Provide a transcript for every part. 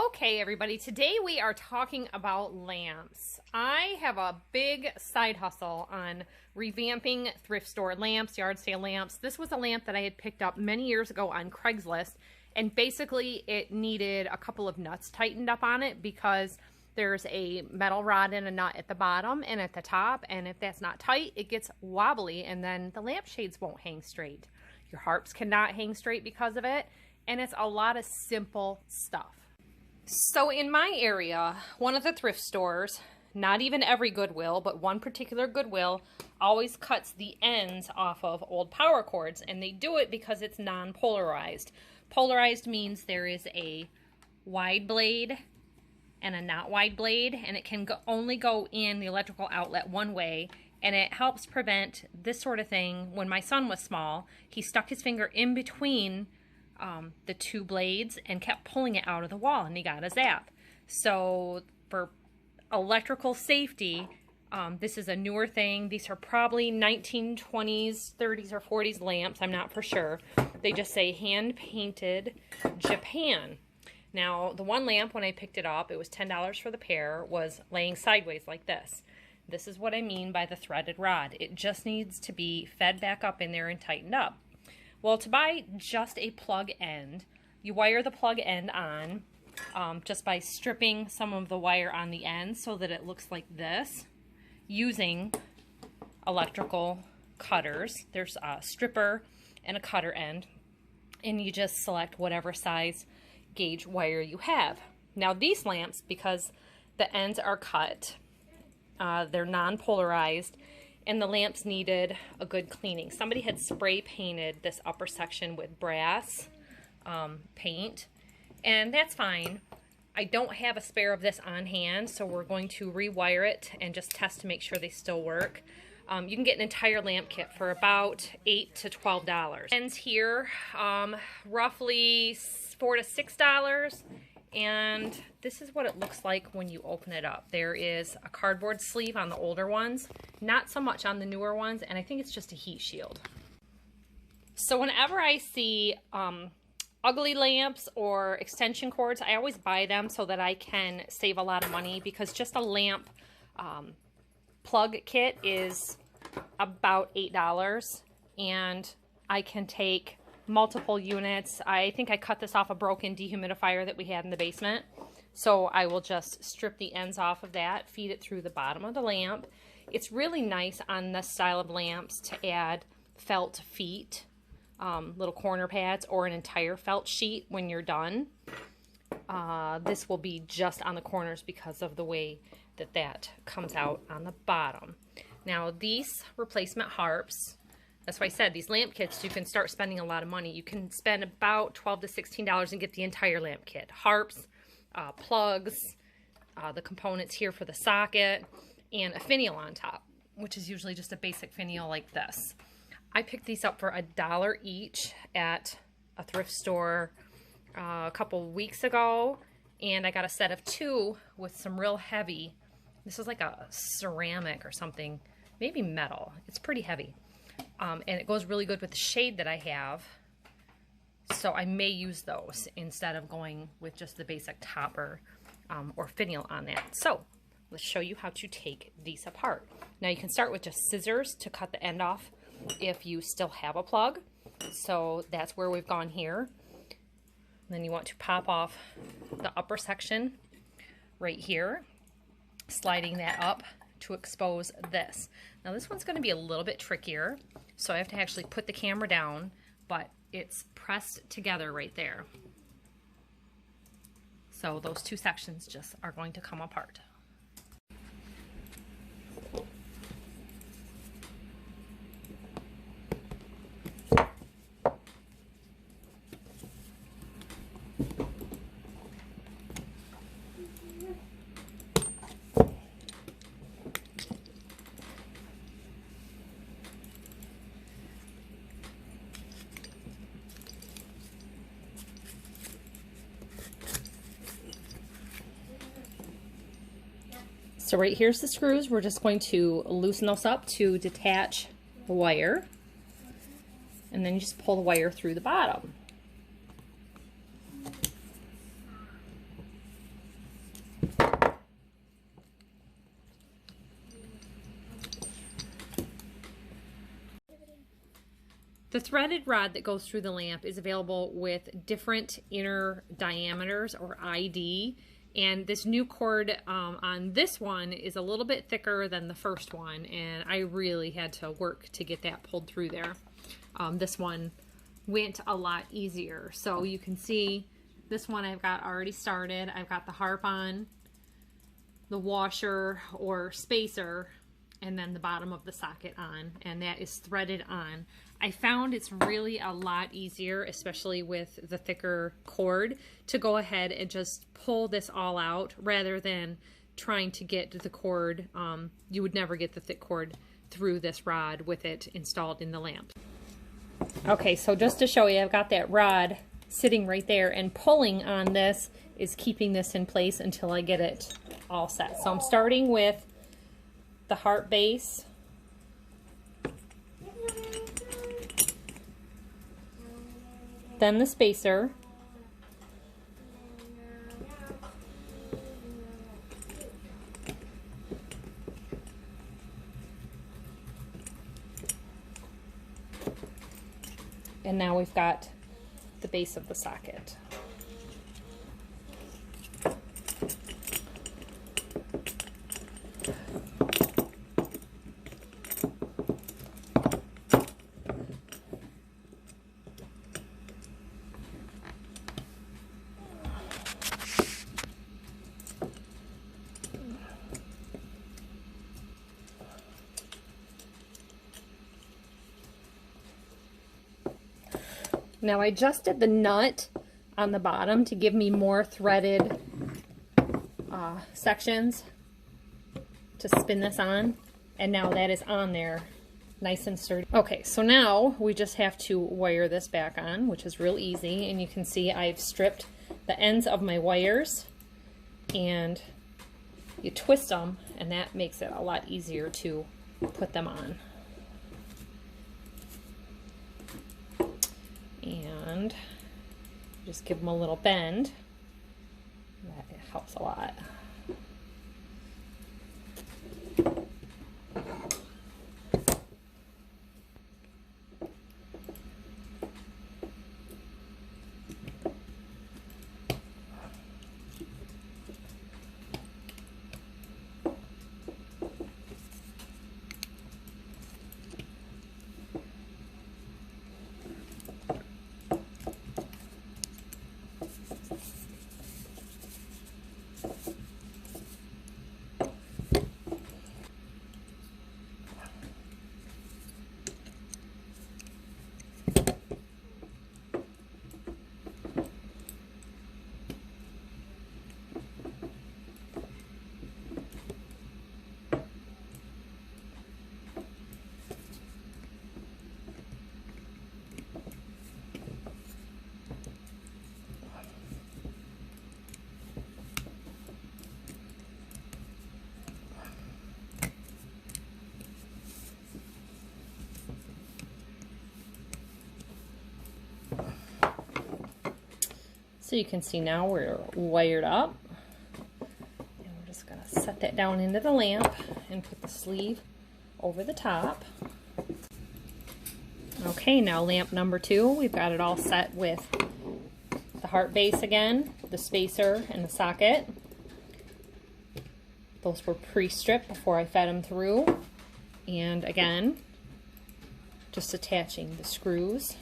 Okay, everybody, today we are talking about lamps. I have a big side hustle on revamping thrift store lamps, yard sale lamps. This was a lamp that I had picked up many years ago on Craigslist, and basically it needed a couple of nuts tightened up on it because there's a metal rod and a nut at the bottom and at the top, and if that's not tight, it gets wobbly and then the lampshades won't hang straight. Your harps cannot hang straight because of it, and it's a lot of simple stuff. So in my area, one of the thrift stores, not even every Goodwill, but one particular Goodwill, always cuts the ends off of old power cords, and they do it because it's non-polarized. Polarized means there is a wide blade and a not wide blade, and it can only go in the electrical outlet one way, and it helps prevent this sort of thing. When my son was small, he stuck his finger in between the two blades and kept pulling it out of the wall, and he got a zap. So for electrical safety, this is a newer thing. These are probably 1920s, 30s, or 40s lamps. I'm not for sure. They just say hand painted Japan. Now, the one lamp, when I picked it up, it was $10 for the pair, was laying sideways like this. This is what I mean by the threaded rod. It just needs to be fed back up in there and tightened up. Well, to buy just a plug end, you wire the plug end on just by stripping some of the wire on the end so that it looks like this, using electrical cutters. There's a stripper and a cutter end, and you just select whatever size gauge wire you have. Now these lamps, because the ends are cut, they're non-polarized, and the lamps needed a good cleaning. Somebody had spray painted this upper section with brass paint, and that's fine. I don't have a spare of this on hand, so we're going to rewire it and just test to make sure they still work. You can get an entire lamp kit for about $8 to $12. Ends here, roughly $4 to $6. And this is what it looks like when you open it up. There is a cardboard sleeve on the older ones, not so much on the newer ones, and I think it's just a heat shield. So whenever I see ugly lamps or extension cords, I always buy them so that I can save a lot of money, because just a lamp plug kit is about $8, and I can take multiple units. I think I cut this off a broken dehumidifier that we had in the basement. So I will just strip the ends off of that, feed it through the bottom of the lamp. It's really nice on this style of lamps to add felt feet, little corner pads, or an entire felt sheet when you're done. This will be just on the corners because of the way that that comes out on the bottom. Now these replacement harps, that's why I said these lamp kits, you can start spending a lot of money. You can spend about $12 to $16 and get the entire lamp kit. Harps, plugs, the components here for the socket, and a finial on top, which is usually just a basic finial like this. I picked these up for $1 each at a thrift store a couple weeks ago, and I got a set of 2 with some real heavy, this is like a ceramic or something, maybe metal. It's pretty heavy. And it goes really good with the shade that I have, so I may use those instead of going with just the basic topper or finial on that. So let's show you how to take these apart. Now you can start with just scissors to cut the end off if you still have a plug. So that's where we've gone here. Then you want to pop off the upper section right here, sliding that up to expose this. Now this one's going to be a little bit trickier, so I have to actually put the camera down, but it's pressed together right there. So those 2 sections just are going to come apart. So right here's the screws. We're just going to loosen those up to detach the wire, and then you just pull the wire through the bottom. The threaded rod that goes through the lamp is available with different inner diameters, or ID, and this new cord on this one is a little bit thicker than the first one, and I really had to work to get that pulled through there. This one went a lot easier. So you can see this one I've got already started. I've got the harp on, the washer or spacer, and then the bottom of the socket on, and that is threaded on. I found it's really a lot easier, especially with the thicker cord, to go ahead and just pull this all out rather than trying to get the cord. You would never get the thick cord through this rod with it installed in the lamp. Okay, so just to show you, I've got that rod sitting right there, and pulling on this is keeping this in place until I get it all set. So I'm starting with the harp base, then the spacer, and now we've got the base of the socket. Now I adjusted the nut on the bottom to give me more threaded sections to spin this on, and now that is on there nice and sturdy. Okay, so now we just have to wire this back on, which is real easy, and you can see I've stripped the ends of my wires, and you twist them, and that makes it a lot easier to put them on. And just give them a little bend. That helps a lot. So you can see now we're wired up, and we're just going to set that down into the lamp and put the sleeve over the top. Okay, now lamp number 2, we've got it all set with the heart base again, the spacer, and the socket. Those were pre-stripped before I fed them through, and again, just attaching the screws.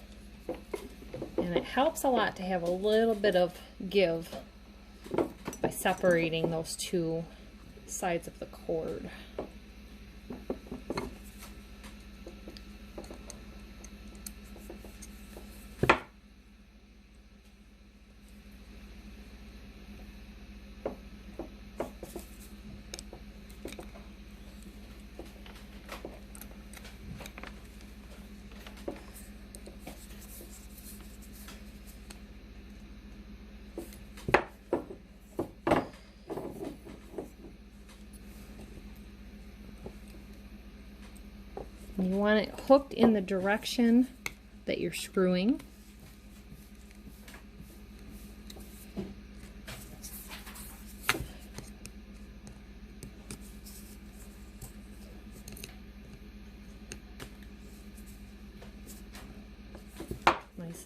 And it helps a lot to have a little bit of give by separating those two sides of the cord. You want it hooked in the direction that you're screwing.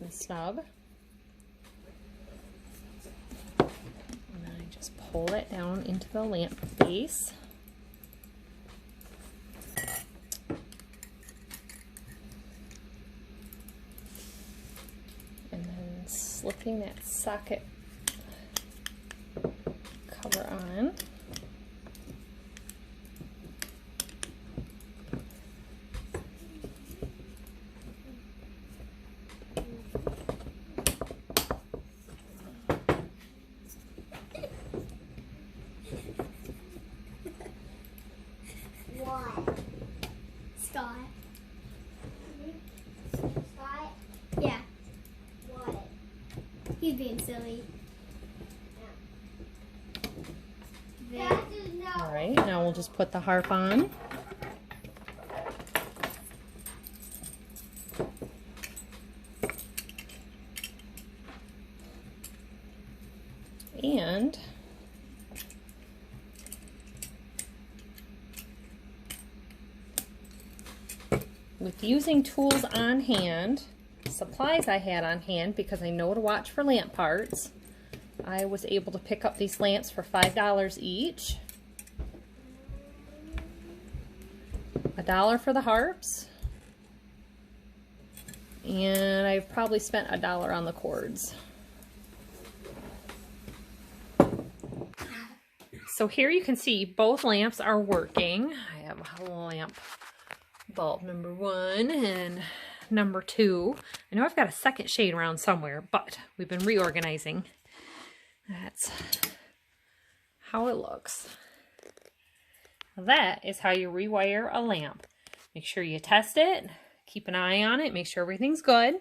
the snub. And then I just pull it down into the lamp base. And then slipping that socket cover on. Scott. Scott? Yeah. What? He's being silly. Yeah. All right, now we'll just put the harp on. And with using tools on hand, supplies I had on hand because I know to watch for lamp parts, I was able to pick up these lamps for $5 each. $1 for the harps. And I've probably spent $1 on the cords. So here you can see both lamps are working. I have a lamp bulb number 1 and number 2. I know I've got a second shade around somewhere, but we've been reorganizing. That's how it looks. That is how you rewire a lamp. Make sure you test it, keep an eye on it, make sure everything's good.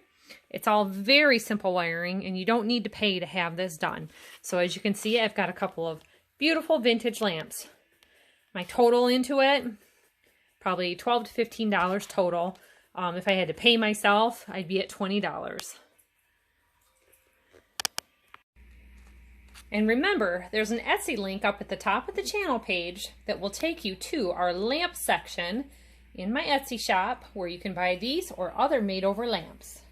It's all very simple wiring and you don't need to pay to have this done. So as you can see, I've got a couple of beautiful vintage lamps. My total into it, probably $12 to $15 total. If I had to pay myself, I'd be at $20. And remember, there's an Etsy link up at the top of the channel page that will take you to our lamp section in my Etsy shop where you can buy these or other made-over lamps.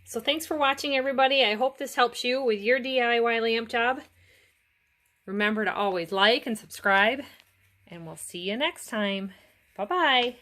So thanks for watching, everybody. I hope this helps you with your DIY lamp job. Remember to always like and subscribe, and we'll see you next time. Bye-bye.